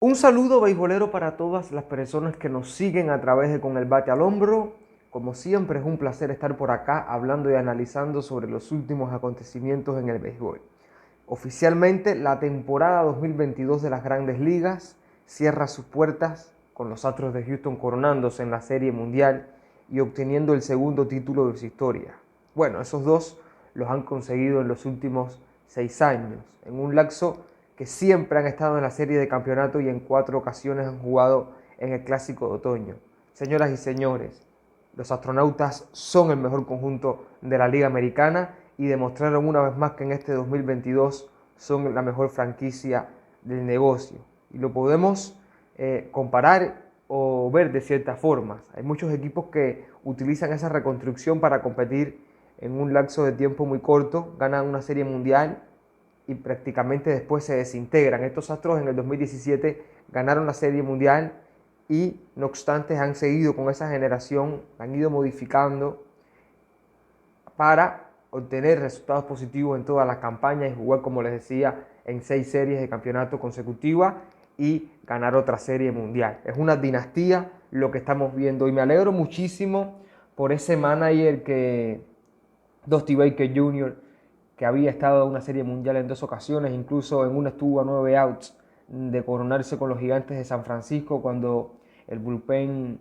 Un saludo beisbolero para todas las personas que nos siguen a través de Con el Bate al Hombro. Como siempre es un placer estar por acá hablando y analizando sobre los últimos acontecimientos en el béisbol. Oficialmente la temporada 2022 de las Grandes Ligas cierra sus puertas con los Astros de Houston coronándose en la Serie Mundial y obteniendo el segundo título de su historia. Bueno, esos dos los han conseguido en los últimos 6 años, en un lapso que siempre han estado en la serie de campeonato y en 4 ocasiones han jugado en el Clásico de Otoño. Señoras y señores, los astronautas son el mejor conjunto de la Liga Americana y demostraron una vez más que en este 2022 son la mejor franquicia del negocio. Y lo podemos comparar o ver de ciertas formas. Hay muchos equipos que utilizan esa reconstrucción para competir en un lapso de tiempo muy corto, ganan una serie mundial y prácticamente después se desintegran. Estos Astros en el 2017 ganaron la Serie Mundial y no obstante han seguido con esa generación, han ido modificando para obtener resultados positivos en todas las campañas y jugar, como les decía, en 6 series de campeonato consecutivas y ganar otra Serie Mundial. Es una dinastía lo que estamos viendo y me alegro muchísimo por ese manager que Dusty Baker Jr., que había estado en una Serie Mundial en 2 ocasiones, incluso en una estuvo a 9 outs de coronarse con los Gigantes de San Francisco cuando el bullpen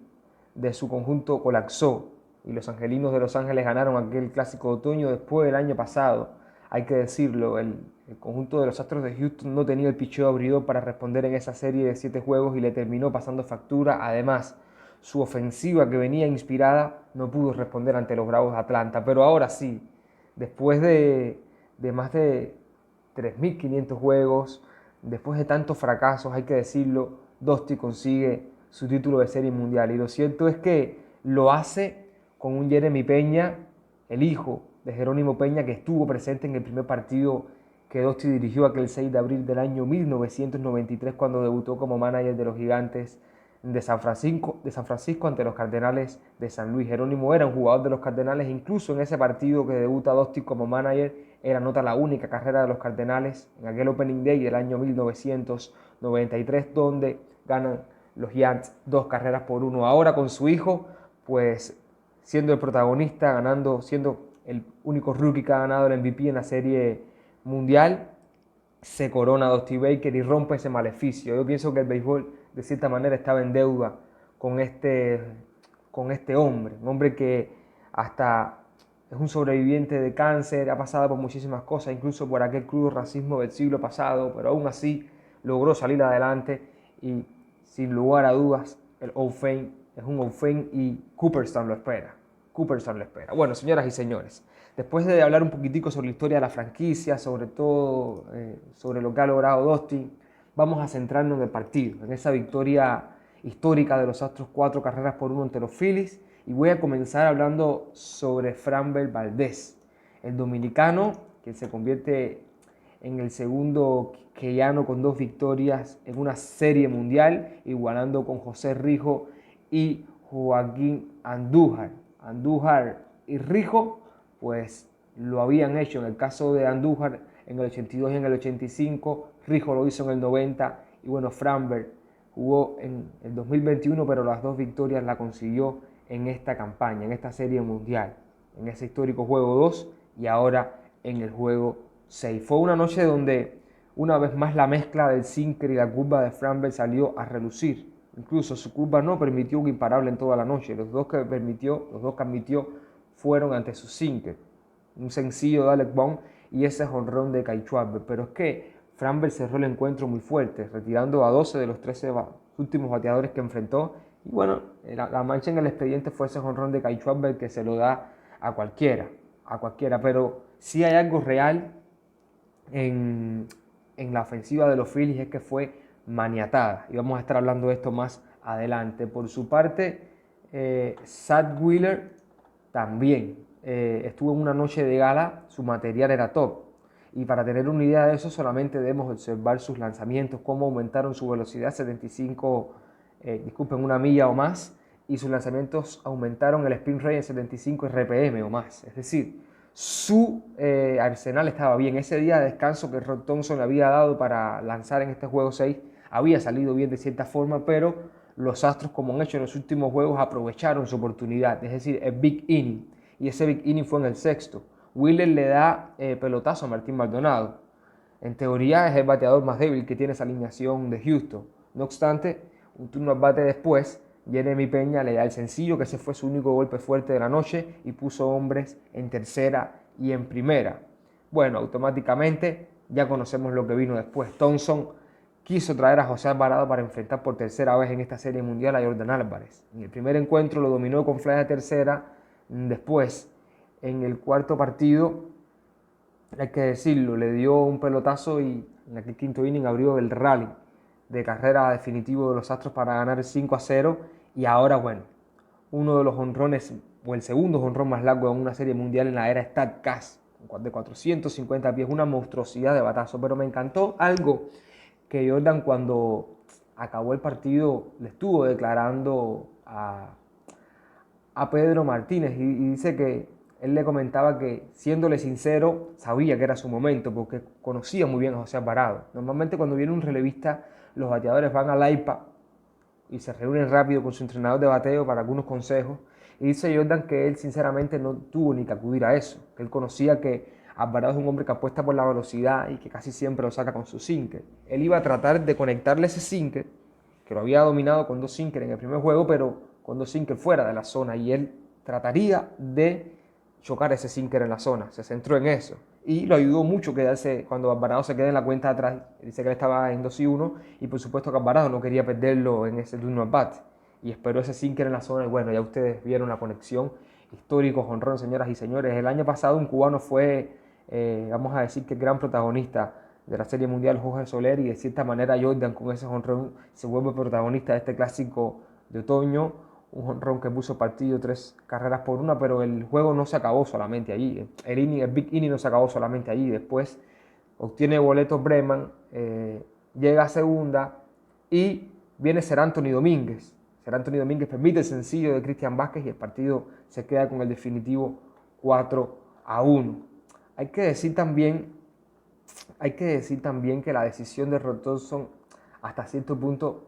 de su conjunto colapsó y los Angelinos de Los Ángeles ganaron aquel Clásico de Otoño después del año pasado. Hay que decirlo, el conjunto de los Astros de Houston no tenía el picheo abridor para responder en esa serie de 7 juegos y le terminó pasando factura. Además, su ofensiva que venía inspirada no pudo responder ante los Bravos de Atlanta, pero ahora sí, después de más de 3.500 juegos, después de tantos fracasos, hay que decirlo, Dusty consigue su título de Serie Mundial. Y lo cierto es que lo hace con un Jeremy Peña, el hijo de Jerónimo Peña, que estuvo presente en el primer partido que Dusty dirigió aquel 6 de abril del año 1993 cuando debutó como manager de los Gigantes de San Francisco ante los Cardenales de San Luis. Jerónimo era un jugador de los Cardenales, incluso en ese partido que debuta Dusty como manager, él anota la única carrera de los Cardenales en aquel Opening Day del año 1993, donde ganan los Giants 2 carreras por 1. Ahora con su hijo, pues siendo el protagonista, ganando, siendo el único rookie que ha ganado el MVP en la Serie Mundial, se corona Dusty Baker y rompe ese maleficio. Yo pienso que el béisbol de cierta manera estaba en deuda con este hombre, un hombre que hasta es un sobreviviente de cáncer, ha pasado por muchísimas cosas, incluso por aquel crudo racismo del siglo pasado, pero aún así logró salir adelante y sin lugar a dudas el Hall of Fame es un Hall of Fame y Cooperstown lo espera. Cooperstown lo espera. Bueno, señoras y señores, después de hablar un poquitico sobre la historia de la franquicia, sobre todo sobre lo que ha logrado Dusty, vamos a centrarnos en el partido, en esa victoria histórica de los Astros 4 carreras por 1 ante los Phillies. Y voy a comenzar hablando sobre Framber Valdez, el dominicano que se convierte en el segundo queyano con 2 victorias en una serie mundial, igualando con José Rijo y Joaquín Andújar. Andújar y Rijo pues lo habían hecho en el caso de Andújar en el 82 y en el 85, Rijo lo hizo en el 90 y bueno, Framber jugó en el 2021, pero las 2 victorias la consiguió en esta campaña, en esta serie mundial, en ese histórico juego 2 y ahora en el juego 6. Fue una noche donde una vez más la mezcla del sinker y la curva de Framber salió a relucir. Incluso su curva no permitió un imparable en toda la noche. Los dos que admitió fueron ante su sinker. Un sencillo de Alec Bohm y ese jonrón de Kyle Schwarber. Pero es que Framber cerró el encuentro muy fuerte, retirando a 12 de los 13 últimos bateadores que enfrentó. Y bueno, la mancha en el expediente fue ese jonrón de Kyle Schwarber que se lo da a cualquiera. Pero sí hay algo real en la ofensiva de los Phillies, es que fue maniatada. Y vamos a estar hablando de esto más adelante. Por su parte, Zach Wheeler también estuvo en una noche de gala, su material era top. Y para tener una idea de eso, solamente debemos observar sus lanzamientos, cómo aumentaron su velocidad 1 milla o más, y sus lanzamientos aumentaron el spin rate en 75 RPM o más. Es decir, su arsenal estaba bien. Ese día de descanso que Rod Thompson le había dado para lanzar en este juego 6 había salido bien de cierta forma, pero los Astros, como han hecho en los últimos juegos, aprovecharon su oportunidad, es decir, el big inning, y ese big inning fue en el sexto. Wheeler le da pelotazo a Martín Maldonado. En teoría es el bateador más débil que tiene esa alineación de Houston. No obstante, un turno al bate después, Jeremy Peña le da el sencillo, que ese fue su único golpe fuerte de la noche, y puso hombres en tercera y en primera. Bueno, automáticamente ya conocemos lo que vino después. Thompson quiso traer a José Alvarado para enfrentar por tercera vez en esta serie mundial a Jordan Álvarez. En el primer encuentro lo dominó con fly de tercera. Después, en el cuarto partido, hay que decirlo, le dio un pelotazo y en aquel quinto inning abrió el rally de carrera definitivo de los Astros para ganar 5-0. Y ahora, bueno, uno de los jonrones, o el segundo jonrón más largo en una serie mundial en la era StatCast, de 450 pies, una monstruosidad de batazo. Pero me encantó algo que Jordan, cuando acabó el partido, le estuvo declarando a Pedro Martínez, y dice que él le comentaba que, siéndole sincero, sabía que era su momento porque conocía muy bien a José Alvarado. Normalmente cuando viene un relevista, los bateadores van al AIPA y se reúnen rápido con su entrenador de bateo para algunos consejos. Y dice Jordan que él sinceramente no tuvo ni que acudir a eso, que él conocía que Alvarado es un hombre que apuesta por la velocidad y que casi siempre lo saca con su sinker. Él iba a tratar de conectarle ese sinker, que lo había dominado con 2 sinker en el primer juego, pero con 2 sinker fuera de la zona, y él trataría de chocar ese sinker en la zona. Se centró en eso y lo ayudó mucho quedarse cuando Alvarado se queda en la cuenta de atrás. Dice que él estaba en 2-1 y por supuesto que Alvarado no quería perderlo en ese turno al bat y esperó ese sinker en la zona. Y bueno, ya ustedes vieron la conexión. Histórico jonrón, señoras y señores. El año pasado un cubano fue, vamos a decir, que el gran protagonista de la Serie Mundial, Jorge Soler, y de cierta manera Jordan con ese jonrón se vuelve protagonista de este clásico de otoño. Un jonrón que puso partido 3 carreras por 1, pero el juego no se acabó solamente allí. El big inning no se acabó solamente allí. Después obtiene boletos Breman, llega a segunda y viene Ser Anthony Domínguez. Ser Anthony Domínguez permite el sencillo de Cristian Vázquez y el partido se queda con el definitivo 4-1. Hay que decir también que la decisión de Rod Thompson hasta cierto punto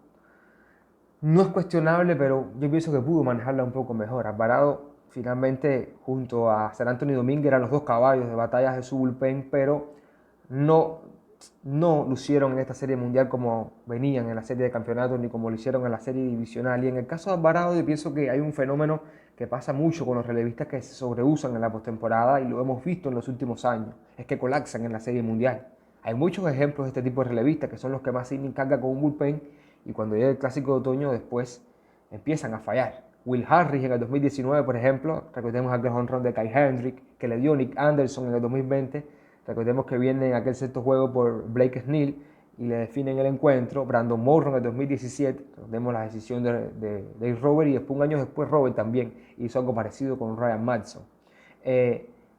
no es cuestionable, pero yo pienso que pudo manejarla un poco mejor. Alvarado finalmente, junto a Ser Anthony Domínguez, eran los 2 caballos de batallas de su bullpen, pero no lucieron en esta serie mundial como venían en la serie de campeonatos, ni como lo hicieron en la serie divisional. Y en el caso de Alvarado, yo pienso que hay un fenómeno que pasa mucho con los relevistas que se sobreusan en la postemporada, y lo hemos visto en los últimos años, es que colapsan en la serie mundial. Hay muchos ejemplos de este tipo de relevistas que son los que más innings cargan con un bullpen, y cuando llega el clásico de otoño después empiezan a fallar. Will Harris en el 2019, por ejemplo, recordemos aquel jonrón de Kai Hendrick que le dio Nick Anderson en el 2020, recordemos que viene en aquel sexto juego por Blake Snell y le definen el encuentro. Brandon Morrow en el 2017, recordemos la decisión de Dave Robert, y después, un año después, Robert también hizo algo parecido con Ryan Madson.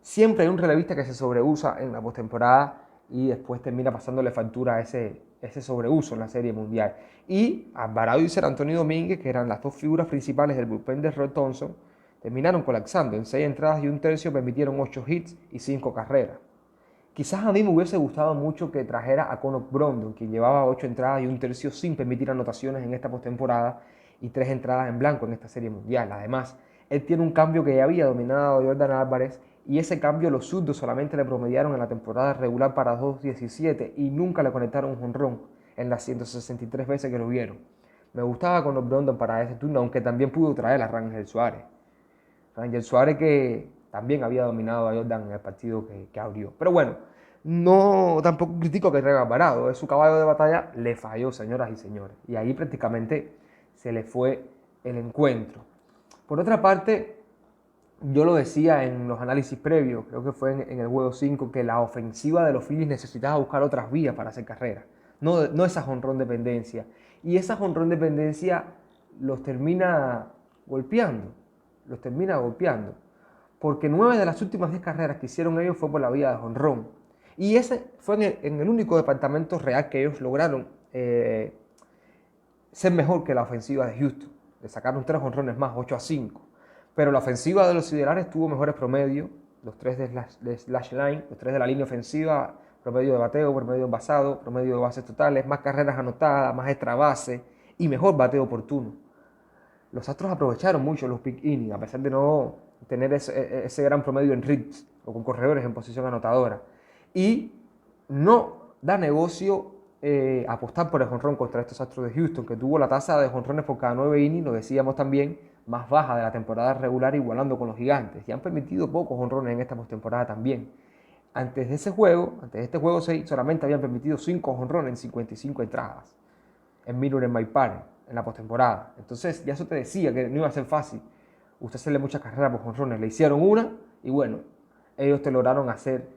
Siempre hay un relevista que se sobreusa en la postemporada y después termina pasándole factura a ese sobreuso en la Serie Mundial. Y Alvarado y Ser Anthony Domínguez, que eran las 2 figuras principales del bullpen de Rod Thompson, terminaron colapsando. En 6 entradas y 1/3 permitieron 8 hits y 5 carreras. Quizás a mí me hubiese gustado mucho que trajera a Connor Brondon, quien llevaba 8 entradas y 1/3 sin permitir anotaciones en esta postemporada y 3 entradas en blanco en esta Serie Mundial. Además, él tiene un cambio que ya había dominado a Jordan Álvarez, y ese cambio los zurdos solamente le promediaron en la temporada regular para 2.17 y nunca le conectaron un jonrón en las 163 veces que lo vieron. Me gustaba Connor Brondon para ese turno, aunque también pudo traer a Rangel Suárez. Rangel Suárez, que también había dominado a Jordan en el partido que abrió. Pero bueno, no tampoco critico que traiga Alvarado. Es su caballo de batalla, le falló, señoras y señores. Y ahí prácticamente se le fue el encuentro. Por otra parte, yo lo decía en los análisis previos, creo que fue en el juego 5, que la ofensiva de los Phillies necesitaba buscar otras vías para hacer carrera, no esa jonrón dependencia. Y esa jonrón dependencia los termina golpeando, porque 9 de las últimas 10 carreras que hicieron ellos fue por la vía de jonrón. Y ese fue en el único departamento real que ellos lograron ser mejor que la ofensiva de Houston. Le sacaron 3 jonrones más, 8-5. Pero la ofensiva de los Siderales tuvo mejores promedios, los 3 de slash line, los 3 de la línea ofensiva promedio de bateo, promedio de envasado, promedio de bases totales, más carreras anotadas, más extra base y mejor bateo oportuno. Los Astros aprovecharon mucho los pick innings, a pesar de no tener ese gran promedio en hits o con corredores en posición anotadora. Y no da negocio apostar por el jonrón contra estos Astros de Houston, que tuvo la tasa de jonrones por cada 9 innings, lo decíamos también, más baja de la temporada regular, igualando con los Gigantes. Y han permitido pocos jonrones en esta postemporada también. Antes de este juego 6, solamente habían permitido 5 jonrones en 55 entradas en Minor en My Park, en la postemporada. Entonces, ya eso te decía que no iba a ser fácil usted hacerle muchas carreras por jonrones. Le hicieron una y bueno, ellos te lograron hacer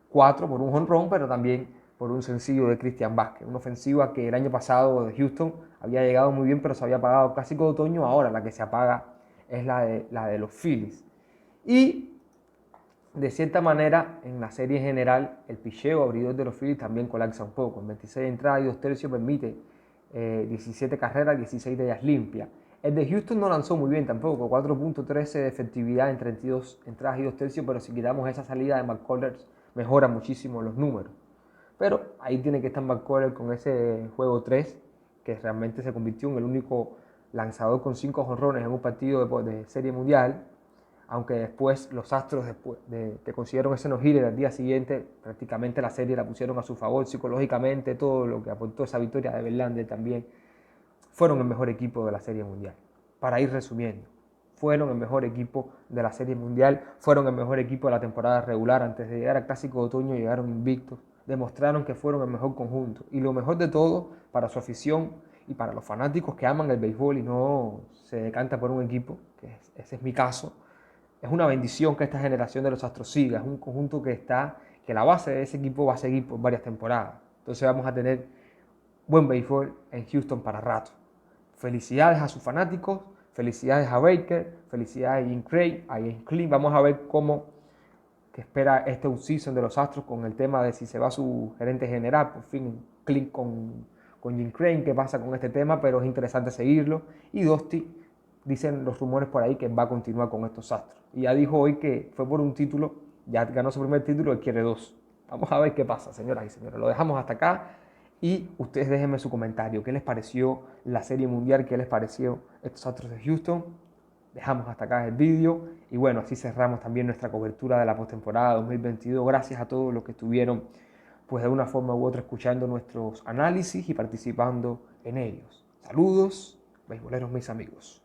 4 por un jonrón, pero también por un sencillo de Christian Vázquez. Una ofensiva que el año pasado de Houston había llegado muy bien, pero se había apagado casi con otoño. Ahora la que se apaga es la de los Phillies. Y de cierta manera, en la serie general, el picheo abridor de los Phillies también colapsa un poco. En 26 entradas y 2 tercios permite 17 carreras, 16 de ellas limpias. El de Houston no lanzó muy bien tampoco, 4.13 de efectividad en 32 entradas y 2 tercios, pero si quitamos esa salida de McCullers, mejora muchísimo los números. Pero ahí tiene que estar McCullers con ese juego 3, que realmente se convirtió en el único lanzador con 5 jonrones en un partido de Serie Mundial, aunque después los Astros que consiguieron ese no-hitter al día siguiente, prácticamente la serie la pusieron a su favor psicológicamente, todo lo que aportó esa victoria de Verlander también, fueron el mejor equipo de la Serie Mundial. Para ir resumiendo, fueron el mejor equipo de la Serie Mundial, fueron el mejor equipo de la temporada regular, antes de llegar al Clásico de Otoño llegaron invictos, demostraron que fueron el mejor conjunto, y lo mejor de todo, para su afición y para los fanáticos que aman el béisbol y no se decantan por un equipo, que ese es mi caso, es una bendición que esta generación de los Astros siga, es un conjunto que la base de ese equipo va a seguir por varias temporadas. Entonces vamos a tener buen béisbol en Houston para rato. Felicidades a sus fanáticos, felicidades a Baker, felicidades a Jim Craig, a James Clint. Vamos a ver cómo que espera este offseason de los Astros con el tema de si se va su gerente general, por fin Clint con Jim Craig, qué pasa con este tema, pero es interesante seguirlo. Y Dusty, dicen los rumores por ahí que va a continuar con estos Astros. Y ya dijo hoy que fue por un título, ya ganó su primer título, él quiere 2. Vamos a ver qué pasa, señoras y señores. Lo dejamos hasta acá y ustedes déjenme su comentario. ¿Qué les pareció la Serie Mundial? ¿Qué les pareció estos Astros de Houston? Dejamos hasta acá el vídeo y bueno, así cerramos también nuestra cobertura de la postemporada 2022. Gracias a todos los que estuvieron pues de una forma u otra escuchando nuestros análisis y participando en ellos. Saludos, beisboleros mis amigos.